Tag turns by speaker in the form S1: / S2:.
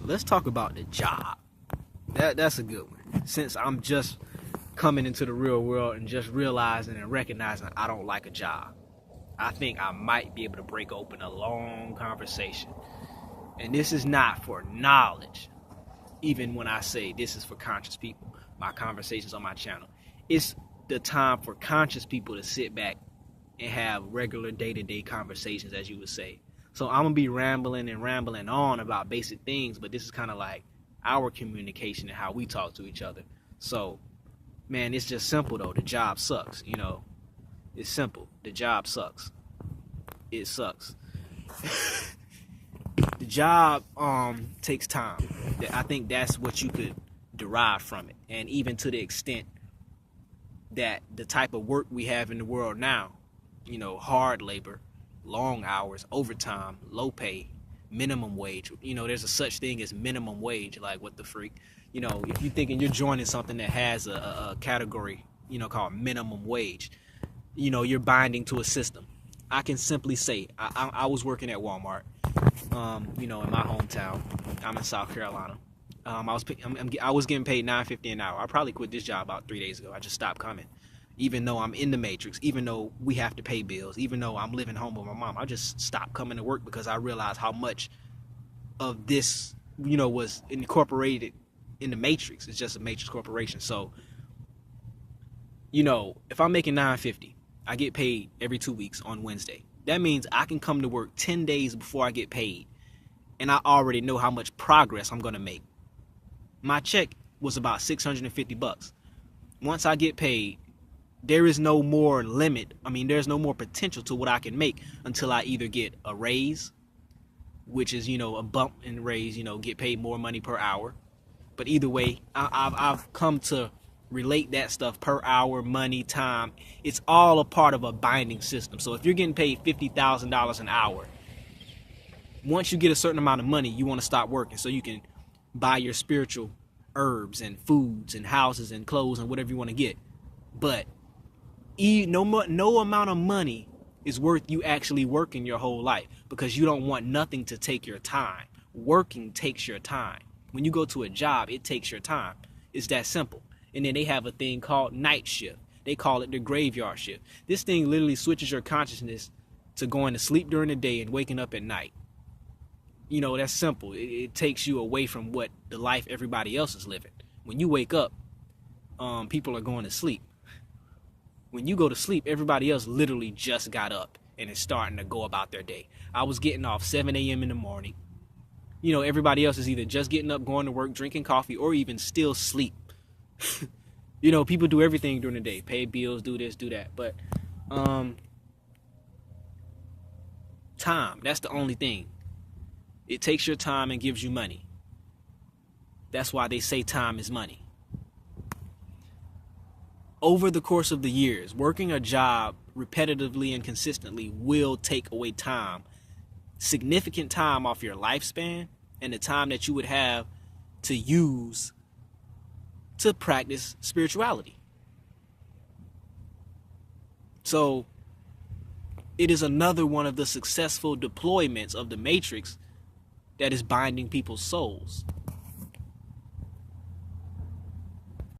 S1: Let's talk about the job. That's a good one. Since I'm just coming into the real world and just realizing and recognizing I don't like a job, I think I might be able to break open a long conversation. And this is not for knowledge. Even when I say this is for conscious people, my conversations on my channel, it's the time for conscious people to sit back and have regular day-to-day conversations, as you would say. So I'm gonna be rambling on about basic things, but this is kind of like our communication and how we talk to each other. So, man, it's just simple though. The job sucks, you know. It's simple. The job sucks. It sucks. The job takes time. I think that's what you could derive from it. And even to the extent that the type of work we have in the world now, you know, hard labor, long hours, overtime, low pay, minimum wage. You know, there's a such thing as minimum wage. Like, what the freak? You know, if you're thinking you're joining something that has a category, you know, called minimum wage, you know, you're binding to a system. I can simply say, I was working at Walmart, you know, in my hometown. I'm in South Carolina. I was getting paid $9.50 an hour. I probably quit this job about 3 days ago. I just stopped coming. Even though I'm in the matrix, even though we have to pay bills, even though I'm living home with my mom, I just stopped coming to work because I realized how much of this, you know, was incorporated in the matrix. It's just a matrix corporation. So, you know, if I'm making $9.50, I get paid every 2 weeks on Wednesday. That means I can come to work 10 days before I get paid, and I already know how much progress I'm going to make. My check was about $650. Once I get paid, there is no more limit. I mean, there's no more potential to what I can make until I either get a raise, which is, you know, a bump in raise, you know, get paid more money per hour. But either way, I've come to relate that stuff per hour, money, time. It's all a part of a binding system. So if you're getting paid $50,000 an hour, once you get a certain amount of money, you want to stop working so you can buy your spiritual herbs and foods and houses and clothes and whatever you want to get. But no amount of money is worth you actually working your whole life, because you don't want nothing to take your time. Working takes your time. When you go to a job, it takes your time. It's that simple. And then they have a thing called night shift. They call it the graveyard shift. This thing literally switches your consciousness to going to sleep during the day and waking up at night. You know, that's simple. It takes you away from what the life everybody else is living. When you wake up, people are going to sleep. When you go to sleep, everybody else literally just got up and is starting to go about their day. I was getting off 7 a.m. in the morning. You know, everybody else is either just getting up, going to work, drinking coffee, or even still sleep. You know, people do everything during the day. Pay bills, do this, do that. But time, that's the only thing. It takes your time and gives you money. That's why they say time is money. Over the course of the years, working a job repetitively and consistently will take away time, significant time off your lifespan, and the time that you would have to use to practice spirituality. So it is another one of the successful deployments of the matrix that is binding people's souls.